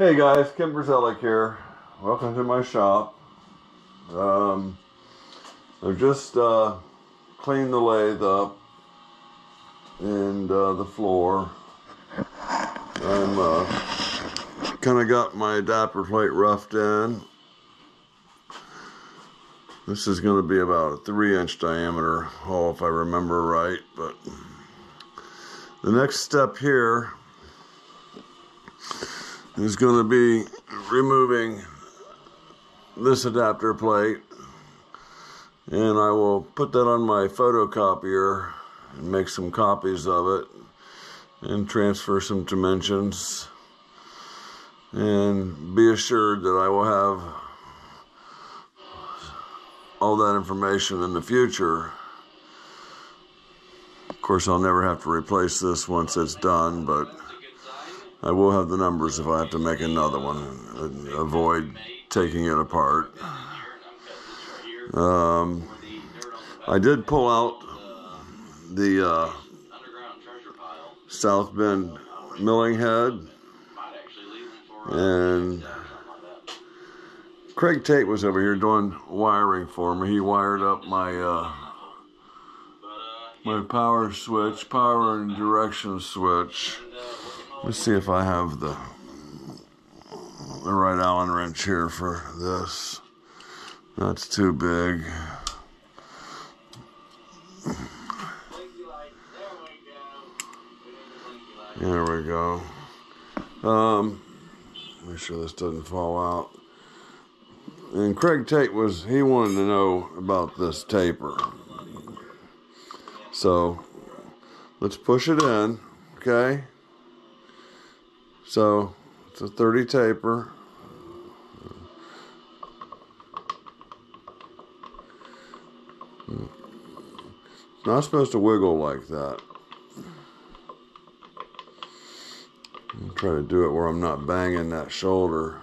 Hey guys, Kimberzelik here. Welcome to my shop. I've just cleaned the lathe up and the floor. I'm kind of got my adapter plate roughed in. This is going to be about a 3-inch diameter hole if I remember right, but the next step here is going to be removing this adapter plate, and I will put that on my photocopier and make some copies of it and transfer some dimensions, and be assured that I will have all that information in the future. Of course, I'll never have to replace this once it's done, but I will have the numbers if I have to make another one and avoid taking it apart. I did pull out the South Bend milling head, and Craig Tate was over here doing wiring for me. He wired up my my power switch, power and direction switch. Let's see if I have the right Allen wrench here for this. That's too big. There we go. Make sure this doesn't fall out. And Craig Tate he wanted to know about this taper. So let's push it in, okay? So it's a 30 taper. It's not supposed to wiggle like that. I'll try to do it where I'm not banging that shoulder.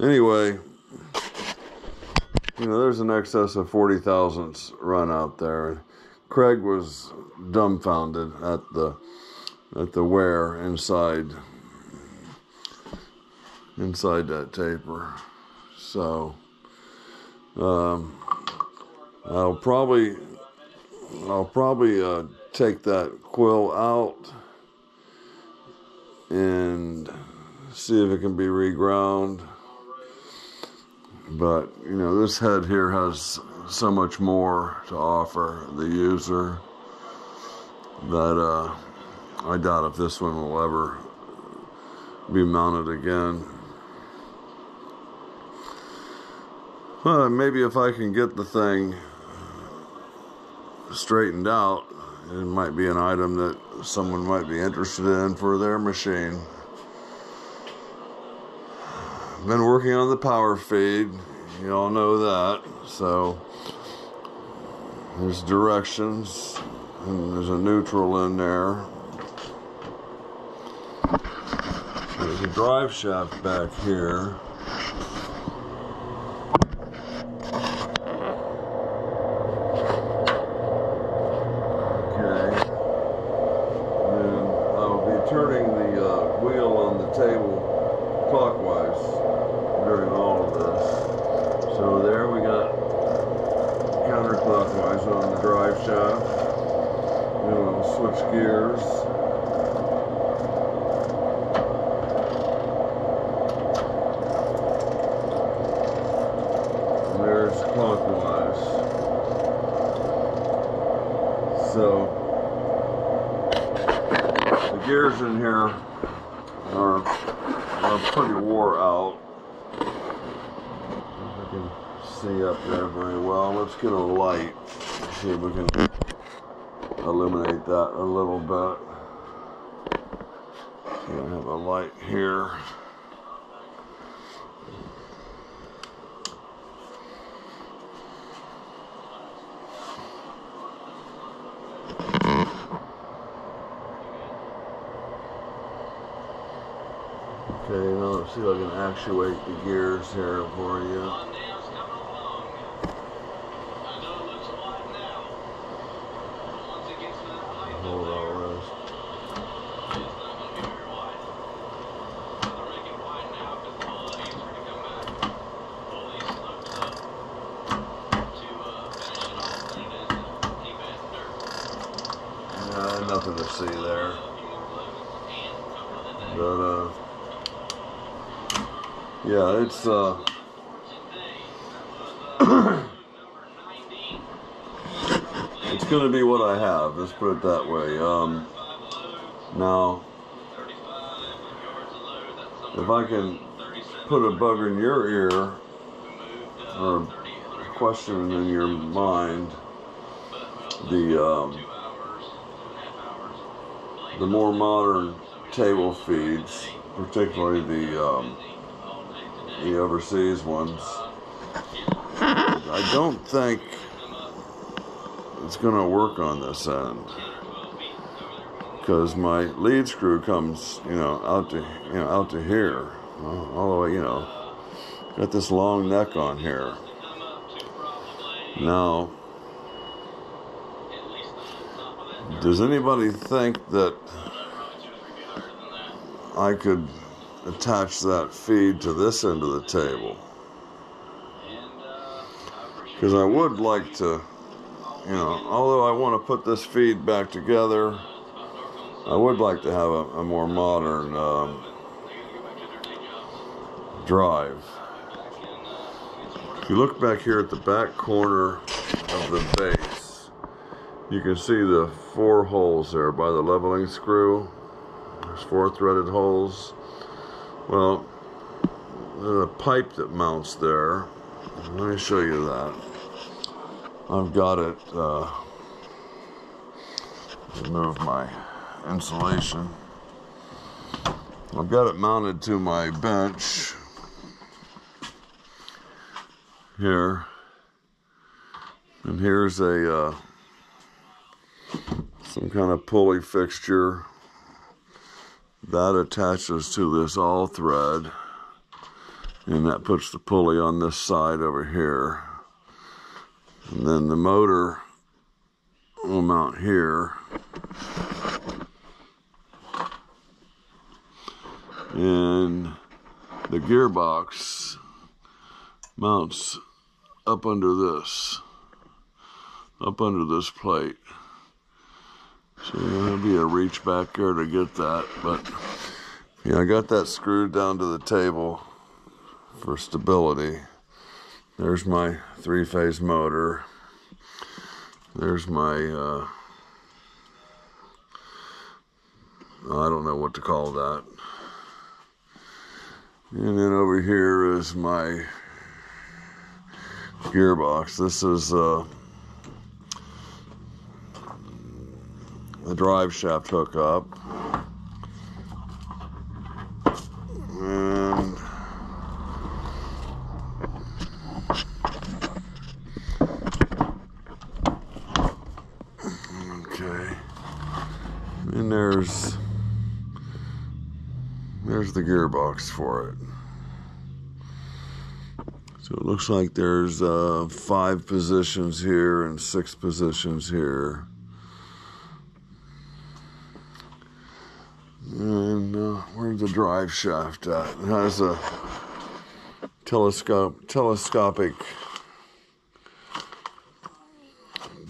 Anyway, you know, there's an excess of 40 thousandths run out there. Craig was dumbfounded at the wear inside that taper. So I'll probably take that quill out and see if it can be reground. But you know, this head here has so much more to offer the user that I doubt if this one will ever be mounted again. Maybe if I can get the thing straightened out, it might be an item that someone might be interested in for their machine. Been working on the power feed, you all know that. So there's directions, and there's a neutral in there. There's a drive shaft back here. Okay. And I will be turning the wheel on the table clockwise during all of this. So there we got counterclockwise on the drive shaft. Then we'll switch gears. Clockwise. So the gears in here are pretty wore out. If I can see up there very well. Let's get a light. See if we can illuminate that a little bit. So I have a light here. Okay, now let's see if I can actuate the gears here for you. Hold on, Rose. there. But yeah, it's it's going to be what I have. Let's put it that way. Now, if I can put a bug in your ear or a question in your mind, the more modern table feeds, particularly the overseas ones, I don't think it's going to work on this end, because my lead screw comes, out to here, all the way, got this long neck on here. Now, does anybody think that I could attach that feed to this end of the table? Because I would like to, although I want to put this feed back together, I would like to have a more modern drive. If you look back here at the back corner of the base, you can see the 4 holes there by the leveling screw. There's 4 threaded holes. Well, there's a pipe that mounts there. Let me show you that. I've got it, remove my insulation. I've got it mounted to my bench here. And here's a some kind of pulley fixture that attaches to this all thread, and that puts the pulley on this side over here. And then the motor will mount here, and the gearbox mounts up under this plate. So there'll be a reach back there to get that, but yeah, I got that screwed down to the table for stability. There's my 3-phase motor. There's my, I don't know what to call that. And then over here is my gearbox. This is the drive shaft hookup. And okay. And there's the gearbox for it. So it looks like there's 5 positions here and 6 positions here. And where's the drive shaft at? It has a telescopic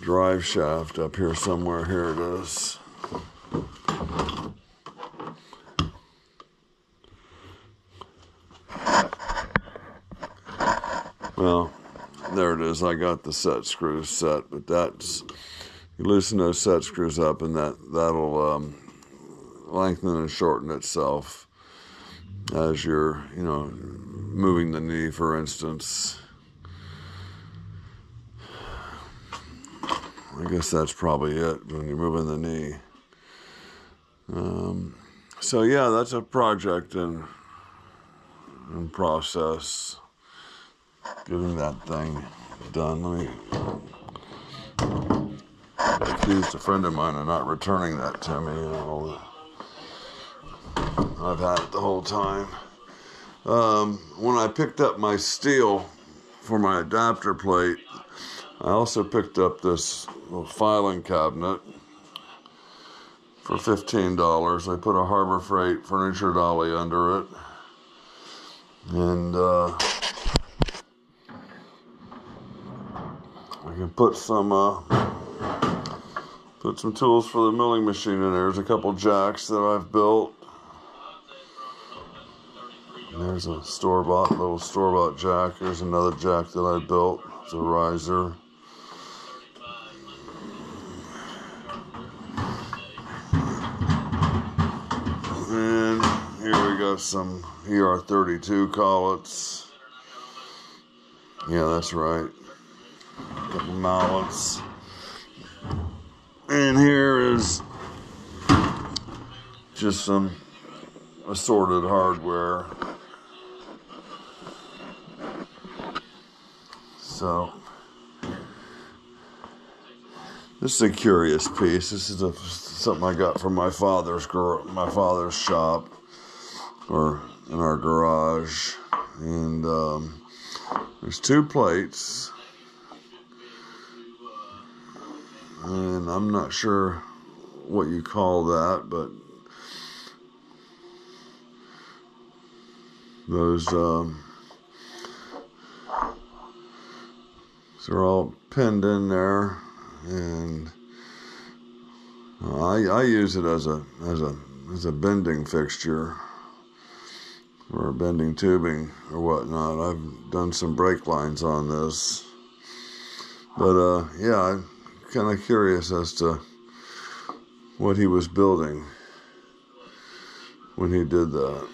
drive shaft up here somewhere. Here it is. Well, there it is. I got the set screws set, but that's, you loosen those set screws up, and that'll lengthen and shorten itself as you're, moving the knee, for instance. I guess that's probably it when you're moving the knee. So yeah, that's a project in process. Getting that thing done. Let me accused a friend of mine of not returning that to me. I've had it the whole time. When I picked up my steel for my adapter plate, I also picked up this little filing cabinet for $15. I put a Harbor Freight furniture dolly under it, and I can put some Put some tools for the milling machine in there. There's a couple jacks that I've built. There's a little store-bought jack. There's another jack that I built. It's a riser. And here we got some ER32 collets. Yeah, that's right. A couple mallets. And here is just some assorted hardware. So this is a curious piece. This is something I got from my father's shop, or in our garage. And there's two plates. And I'm not sure what you call that, but those they're all pinned in there, and I use it as a bending fixture or bending tubing or whatnot. I've done some brake lines on this, but yeah, I'm kind of curious as to what he was building when he did that.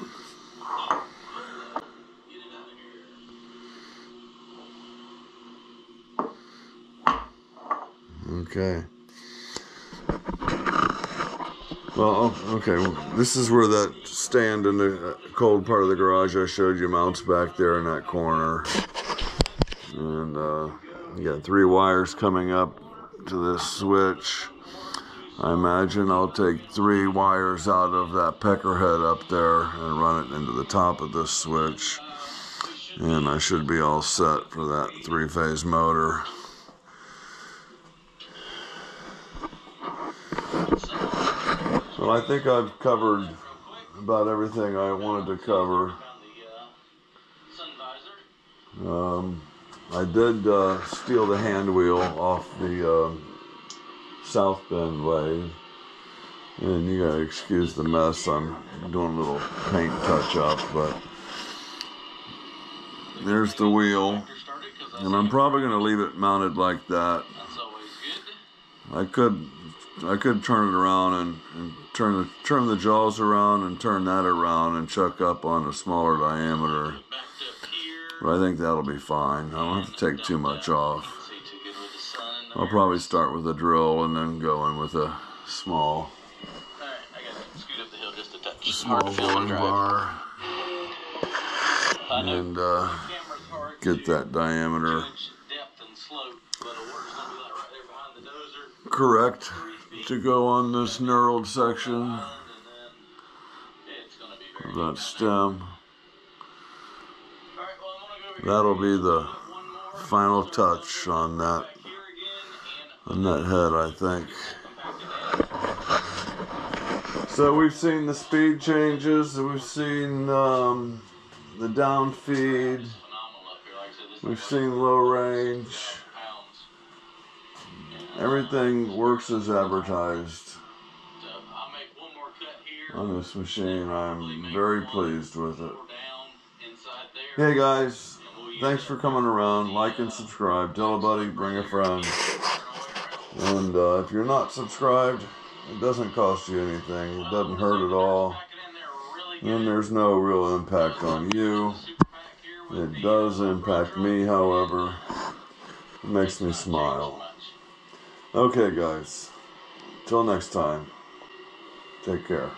Okay. Well, okay. Well, this is where that stand in the cold part of the garage I showed you mounts back there in that corner. And you got 3 wires coming up to this switch. I imagine I'll take 3 wires out of that pecker head up there and run it into the top of this switch. And I should be all set for that 3-phase motor. Well, I think I've covered about everything I wanted to cover. I did steal the hand wheel off the South Bend lathe, and you gotta excuse the mess. I'm doing a little paint touch up, but there's the wheel, and I'm probably gonna leave it mounted like that. I could turn it around and turn the jaws around and turn that around and chuck up on a smaller diameter. But I think that'll be fine. I don't have to take too much off. I'll probably start with a drill and then go in with a small bowling bar and get that diameter correct to go on this knurled section of that stem. That'll be the final touch on that head, I think. So we've seen the speed changes, we've seen the down feed, we've seen low range. Everything works as advertised on this machine. I'm very pleased with it. Hey guys, thanks for coming around. Like and subscribe. Tell a buddy, bring a friend. And if you're not subscribed, it doesn't cost you anything. It doesn't hurt at all. And there's no real impact on you. It does impact me, however. It makes me smile. Okay, guys. Till next time. Take care.